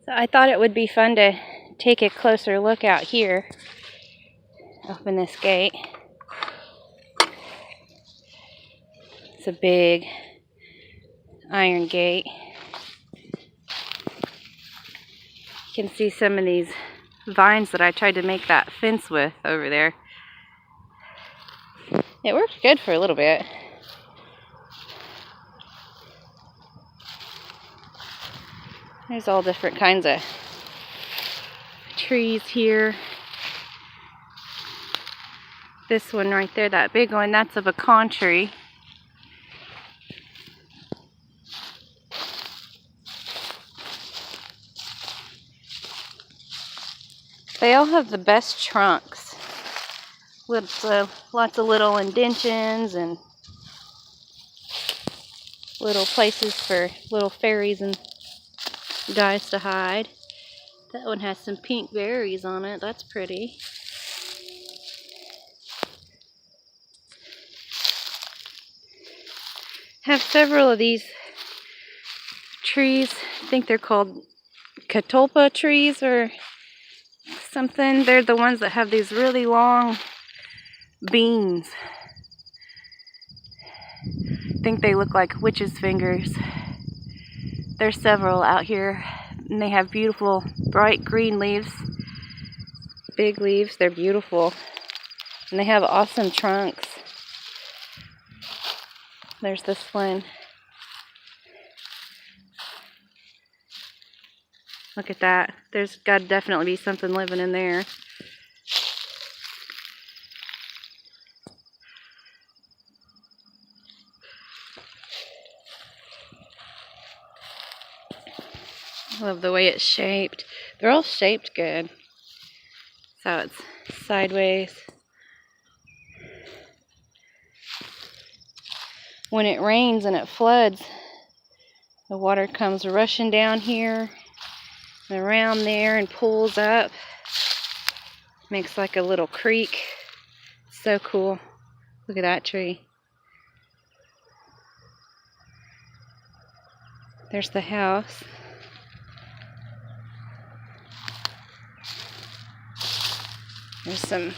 So I thought it would be fun to take a closer look out here. Open this gate. It's a big iron gate. You can see some of these vines that I tried to make that fence with over there. It worked good for a little bit. There's all different kinds of trees here. This one right there, that big one, that's a pecan tree. They all have the best trunks. With lots of little indentions and little places for little fairies and guys to hide. That one has some pink berries on it. That's pretty. Have several of these trees. I think they're called catalpa trees or something. They're the ones that have these really long beans. I think they look like witches' fingers. There's several out here, and they have beautiful bright green leaves. Big leaves, they're beautiful. And they have awesome trunks. There's this one. Look at that. There's got to definitely be something living in there. I love the way it's shaped. They're all shaped good. So it's sideways. When it rains and it floods, the water comes rushing down here and around there and pulls up. Makes like a little creek. So cool. Look at that tree. There's the house. There's some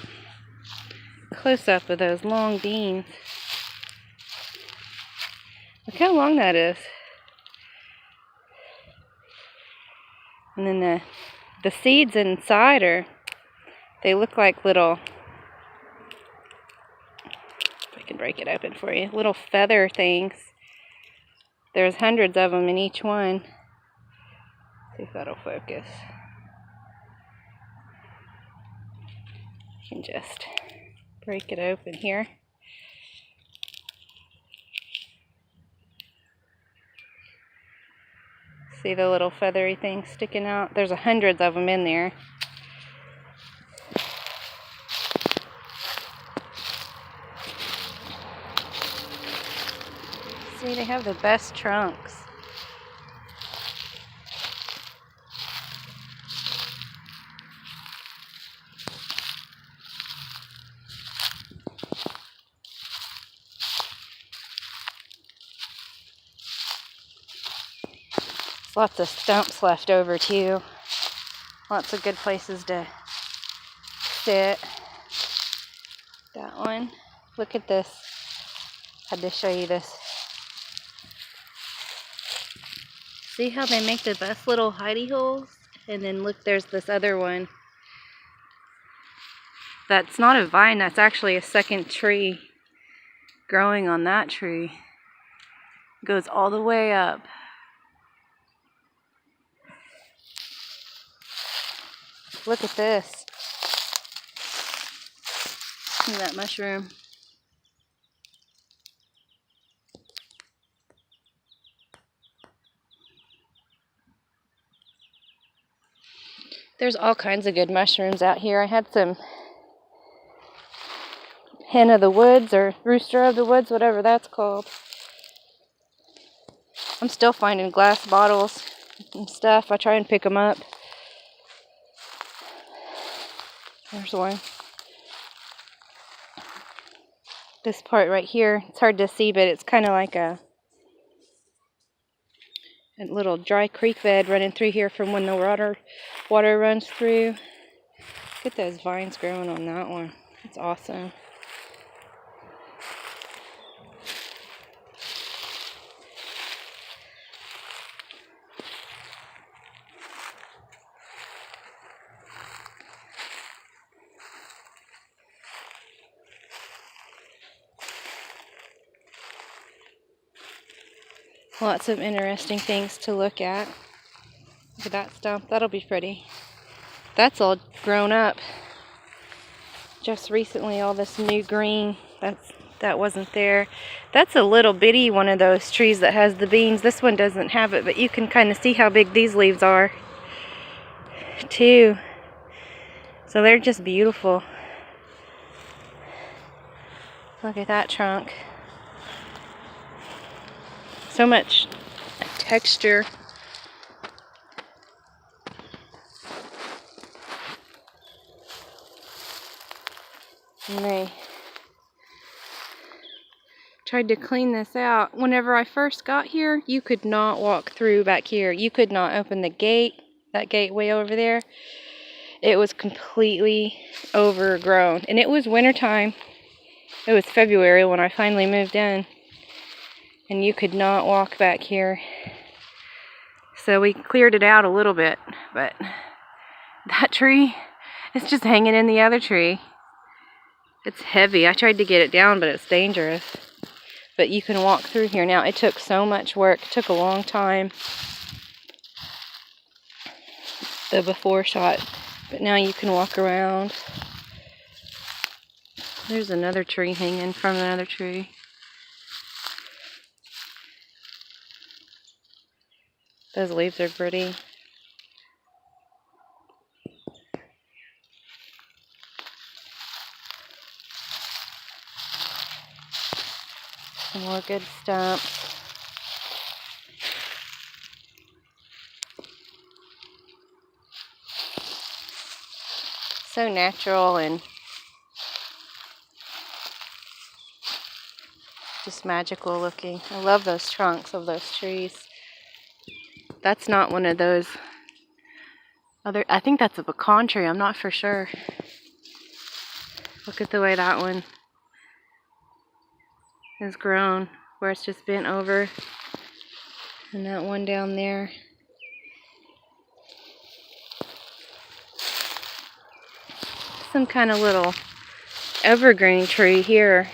close-up of those long beans. Look how long that is. And then the seeds inside they look like little, if I can break it open for you, little feather things. There's hundreds of them in each one. See if that'll focus. You can just break it open here. See the little feathery things sticking out? There's hundreds of them in there. See, they have the best trunks. Lots of stumps left over too. Lots of good places to sit. That one. Look at this. Had to show you this. See how they make the best little hidey holes? And then look, there's this other one. That's not a vine, that's actually a second tree growing on that tree. It goes all the way up. Look at this. Look at that mushroom. There's all kinds of good mushrooms out here. I had some hen of the woods or rooster of the woods, whatever that's called. I'm still finding glass bottles and stuff. I try and pick them up. There's one. This part right here, it's hard to see, but it's kind of like a a little dry creek bed running through here from when the water runs through. Look at those vines growing on that one. It's awesome. Lots of interesting things to look at. Look at that stump. That'll be pretty. That's all grown up. Just recently, all this new green. That wasn't there. That's a little bitty one of those trees that has the beans. This one doesn't have it, but you can kind of see how big these leaves are, too. So they're just beautiful. Look at that trunk. So much texture. And they tried to clean this out. Whenever I first got here, you could not walk through back here. You could not open the gate, that gateway over there. It was completely overgrown. And it was wintertime. It was February when I finally moved in. And you could not walk back here. So we cleared it out a little bit. But that tree is just hanging in the other tree. It's heavy. I tried to get it down, but it's dangerous. But you can walk through here now. It took so much work. It took a long time. The before shot. But now you can walk around. There's another tree hanging from another tree. Those leaves are pretty. Some more good stumps. So natural and just magical looking. I love those trunks of those trees. That's not one of those other, I think that's a pecan tree, I'm not for sure. Look at the way that one is grown, where it's just bent over. And that one down there. Some kind of little evergreen tree here.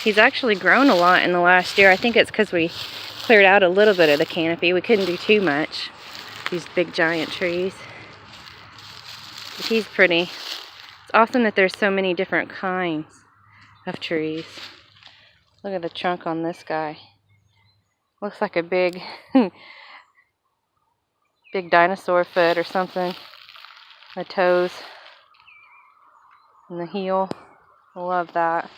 He's actually grown a lot in the last year. I think it's because we cleared out a little bit of the canopy. We couldn't do too much. These big giant trees. But he's pretty. It's awesome that there's so many different kinds of trees. Look at the trunk on this guy. Looks like a big, big dinosaur foot or something. The toes and the heel. I love that.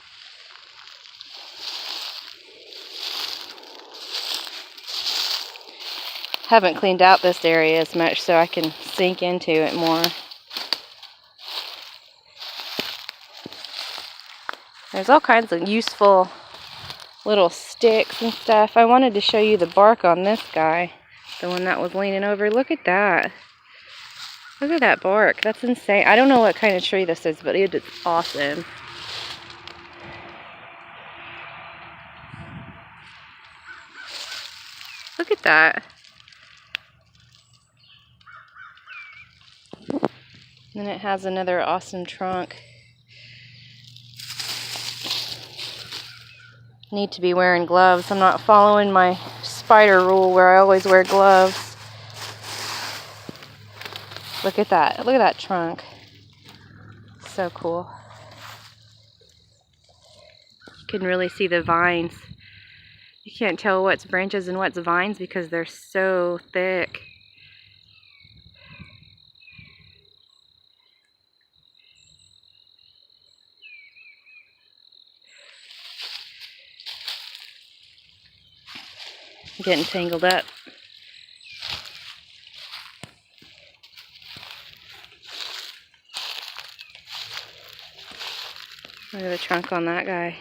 Haven't cleaned out this area as much so I can sink into it more. There's all kinds of useful little sticks and stuff. I wanted to show you the bark on this guy, the one that was leaning over. Look at that. Look at that bark. That's insane. I don't know what kind of tree this is, but it is awesome. Look at that. And it has another awesome trunk. Need to be wearing gloves. I'm not following my spider rule where I always wear gloves. Look at that. Look at that trunk. So cool. You can really see the vines. You can't tell what's branches and what's vines because they're so thick. Getting tangled up. Look at the trunk on that guy.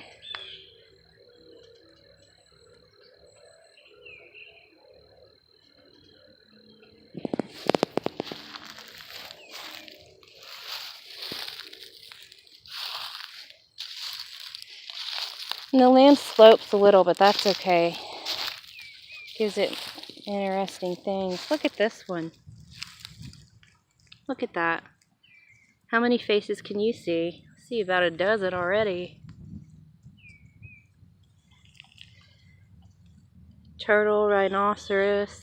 And the land slopes a little, but that's okay. Gives it interesting things. Look at this one. Look at that. How many faces can you see? I see about a dozen already. Turtle, rhinoceros,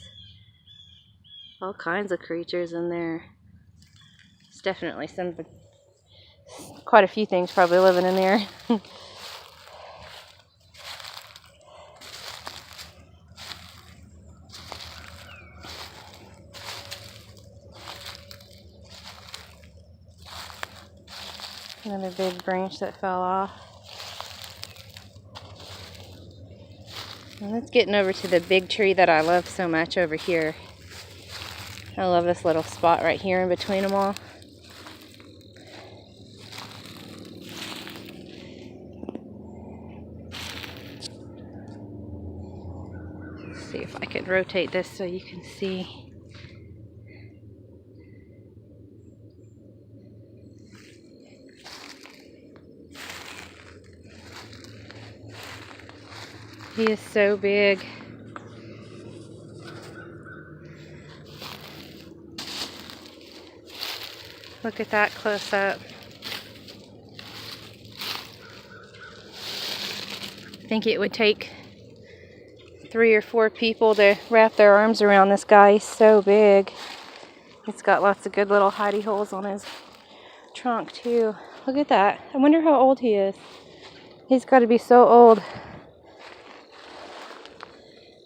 all kinds of creatures in there. There's definitely quite a few things probably living in there. Another big branch that fell off. And let's getting over to the big tree that I love so much over here. I love this little spot right here in between them all. Let's see if I can rotate this so you can see. He is so big. Look at that close up. I think it would take 3 or 4 people to wrap their arms around this guy. He's so big. He's got lots of good little hidey holes on his trunk too. Look at that. I wonder how old he is. He's got to be so old.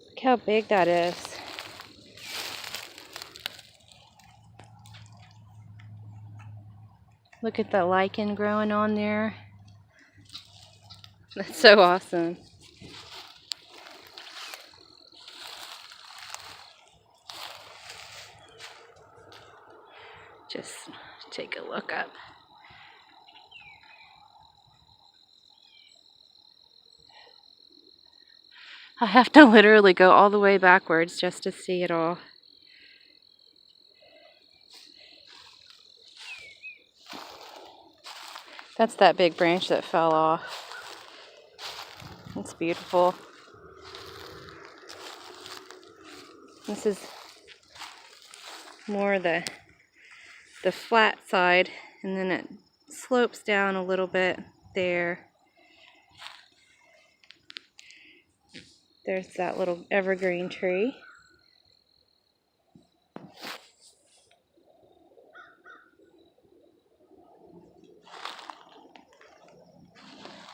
Look how big that is. Look at the lichen growing on there. That's so awesome. Just take a look up. I have to literally go all the way backwards just to see it all. That's that big branch that fell off. It's beautiful. This is more the flat side, and then it slopes down a little bit there. There's that little evergreen tree.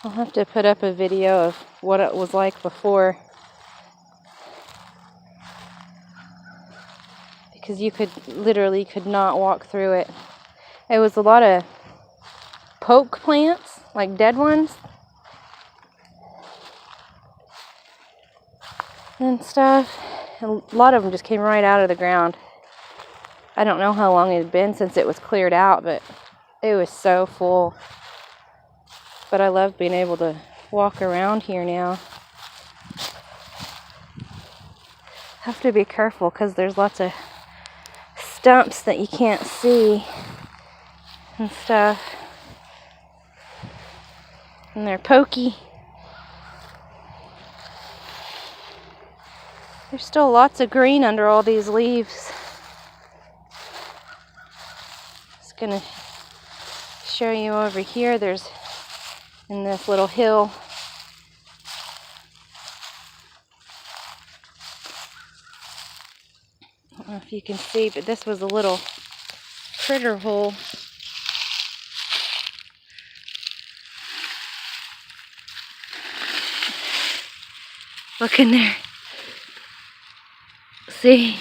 I'll have to put up a video of what it was like before, because you literally could not walk through it. It was a lot of poke plants, like dead ones and stuff. And a lot of them just came right out of the ground. I don't know how long it had been since it was cleared out, but it was so full. But I love being able to walk around here now. Have to be careful because there's lots of stumps that you can't see and stuff. And they're pokey. There's still lots of green under all these leaves. Just gonna show you over here. There's in this little hill. I don't know if you can see, but this was a little critter hole. Look in there. See?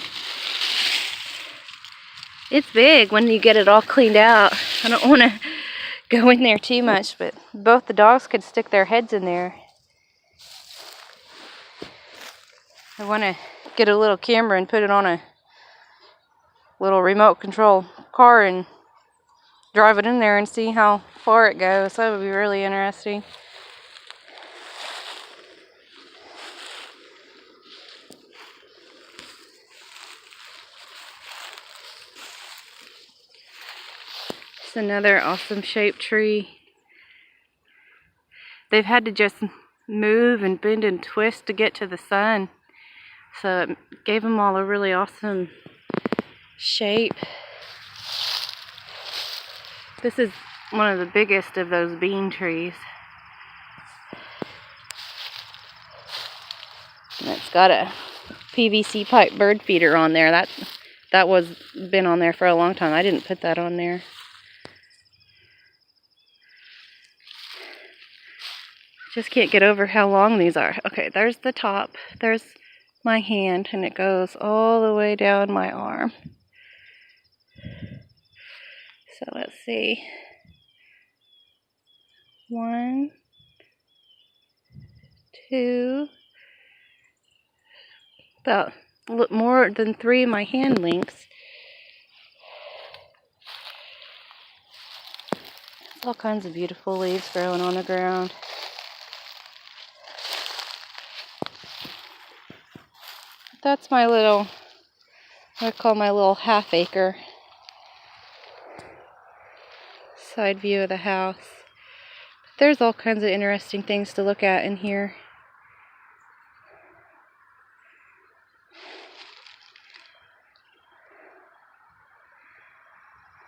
It's big when you get it all cleaned out. I don't want to go in there too much, but both the dogs could stick their heads in there. I want to get a little camera and put it on a little remote control car and drive it in there and see how far it goes. That would be really interesting. It's another awesome shaped tree. They've had to just move and bend and twist to get to the sun. So it gave them all a really awesome shape. This is one of the biggest of those bean trees. And it's got a PVC pipe bird feeder on there. That was been on there for a long time. I didn't put that on there. Just can't get over how long these are. Okay, there's the top. There's my hand, and it goes all the way down my arm. So let's see. 1, 2, about more than 3 of my hand lengths. There's all kinds of beautiful leaves growing on the ground. That's my little, I call my little half-acre side view of the house. There's all kinds of interesting things to look at in here.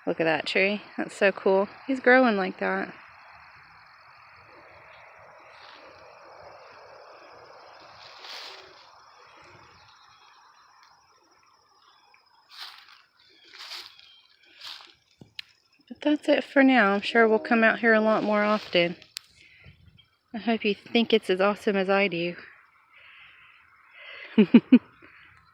Look at that tree. That's so cool. He's growing like that. But that's it for now. I'm sure we'll come out here a lot more often. I hope you think it's as awesome as I do.